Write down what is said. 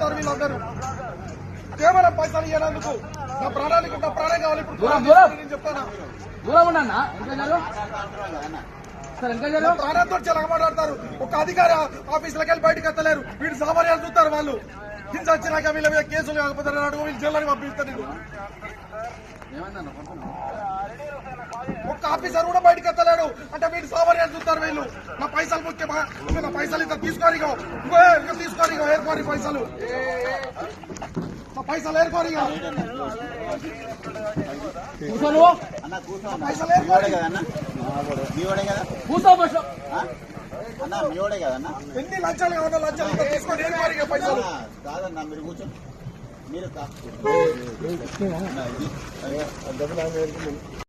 చూస్తారు వీళ్ళందరూ. కేవలం పైసలు ఇవ్వనందుకు నా ప్రాణం కావాలి. ఇప్పుడు నేను చెప్తాను, ప్రాణంతో చాలా మాట్లాడతారు. ఒక అధికారి ఆఫీసులకు వెళ్ళి బయటకు ఎత్తలేరు. వీళ్ళు సామాన్యాలు చూస్తారు. వాళ్ళు హింస వచ్చినాక వీళ్ళ మీద కేసులు కాకపోతే వీళ్ళు జైల్లోకి పంపిస్తారు. ఒక్క ఆఫీసర్ కూడా బయటకు ఎత్తలేడు అంటే వీళ్ళు సామాన్యాలు చూస్తారు. వీళ్ళు నా పైసలు ముఖ్యమా, నా పైసలు ఇంత తీసుకోని తీసుకోని ఏర్కోరి పైసలు, నా పైసలు ఏర్కోరి పైసలు ఏర్కోరి ఎన్ని లంచాలు కావాలా, లంచాలు తీసుకొని ఏర్కోరి పైసలు కాదన్నా. మీరు కూర్చొని మీరు